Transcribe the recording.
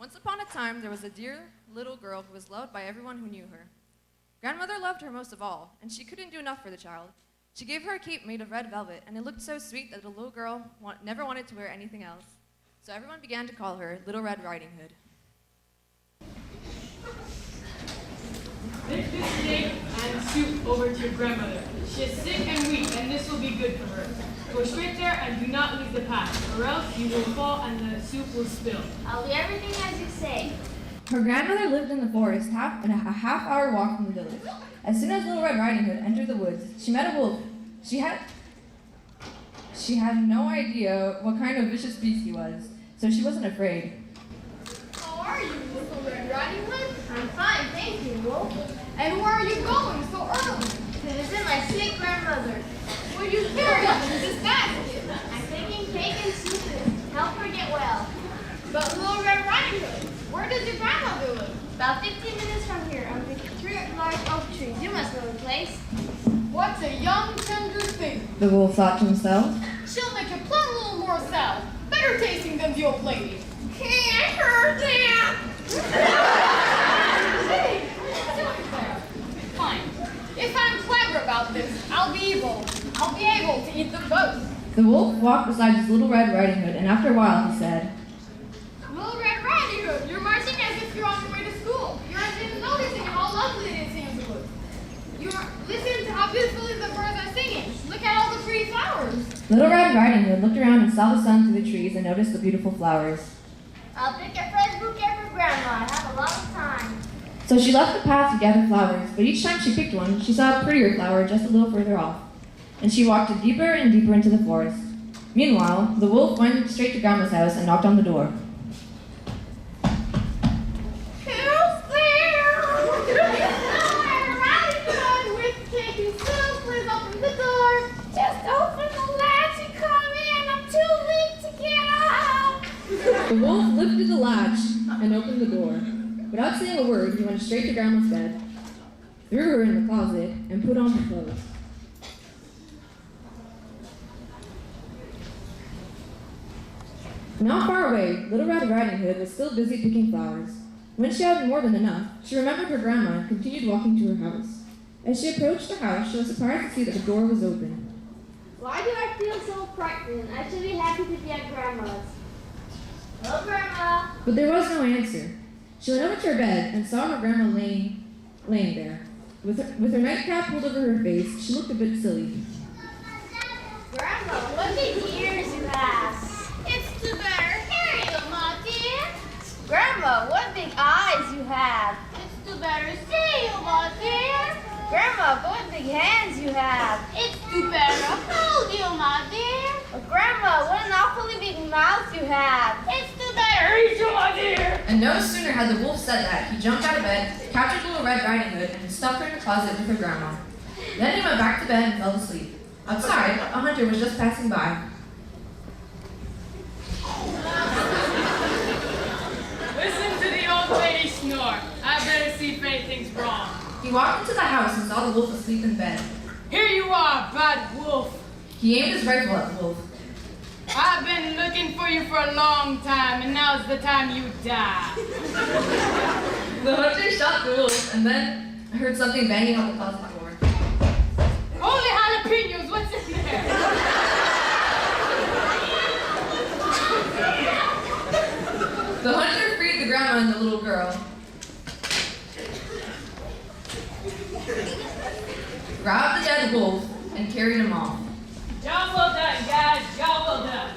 Once upon a time, there was a dear little girl who was loved by everyone who knew her. Grandmother loved her most of all, and she couldn't do enough for the child. She gave her a cape made of red velvet, and it looked so sweet that the little girl never wanted to wear anything else. So everyone began to call her Little Red Riding Hood. Take this steak and soup over to your grandmother. She is sick and weak, and this will be good for her. Go straight there and do not leave the path, or else you will fall and the soup will spill. I'll do everything as you say. Her grandmother lived in the forest, a half-hour walk from the village. As soon as Little Red Riding Hood entered the woods, she met a wolf. She had no idea what kind of vicious beast he was, so she wasn't afraid. How are you, Little Red Riding Hood? I'm fine, thank you, Wolf. And where are you going so early? To visit my sick grandmother. What are you carrying in this basket? I'm taking cake and soup to help her get well. But Little Red Riding Hood, where does your grandmother live? About 15 minutes from here, under three large oak trees. You must know the place. What's a young, tender thing? The wolf thought to himself. She'll make a plum little more salad, better tasting than the old lady. Can't hurt that. Hey, what are you doing there? Fine. If I'm clever about this, I'll be able to eat them both. The wolf walked beside his Little Red Riding Hood, and after a while he said, Little Red Riding Hood, you're marching as if you're on your way to school. You aren't even noticing how lovely it seems to look. Listen to how beautifully the birds are singing. Look at all the pretty flowers. Little Red Riding Hood looked around and saw the sun through the trees and noticed the beautiful flowers. I'll pick a fresh bouquet for Grandma. I have a lot of time. So she left the path to gather flowers, but each time she picked one, she saw a prettier flower just a little further off. And she walked deeper and deeper into the forest. Meanwhile, the wolf went straight to Grandma's house and knocked on the door. Who's there? Riding Hood with cake and soup. Please open the door. Just open the latch and come in. I'm too weak to get out. The wolf lifted the latch and opened the door. Without saying a word, he went straight to Grandma's bed, threw her in the closet, and put on her clothes. Not far away, Little Red Riding Hood was still busy picking flowers. When she had more than enough, she remembered her grandma and continued walking to her house. As she approached the house, she was surprised to see that the door was open. Why do I feel so frightened? I should be happy to be at Grandma's. Hello, Grandma. But there was no answer. She went over to her bed and saw her grandma laying there. With her nightcap pulled over her face, she looked a bit silly. Grandma, what big ears you have. It's too better. Here you go, my dear. Grandma, what big eyes you have. It's too better. See you, my dear. Grandma, what big hands you have. It's too better. Hold you, my dear. Grandma, what an awfully big mouth you have. It's too better. Eat you, my dear. And no sooner had the wolf said that, he jumped out of bed, captured Little Red Riding Hood, and stuffed her in the closet with her grandma. Then he went back to bed and fell asleep. Outside, a hunter was just passing by. Listen to the old lady snore. I better see if anything's wrong. He walked into the house and saw the wolf asleep in bed. Here you are, bad wolf. He aimed his rifle at the wolf. I've been looking for you for a long time, and now's the time you die. The hunter shot the wolf and then heard something banging on the closet door. Holy jalapenos, what's in there? The hunter freed the grandma and the little girl. Grabbed the dead wolf and carried him off. Job well done, guys. Job well done.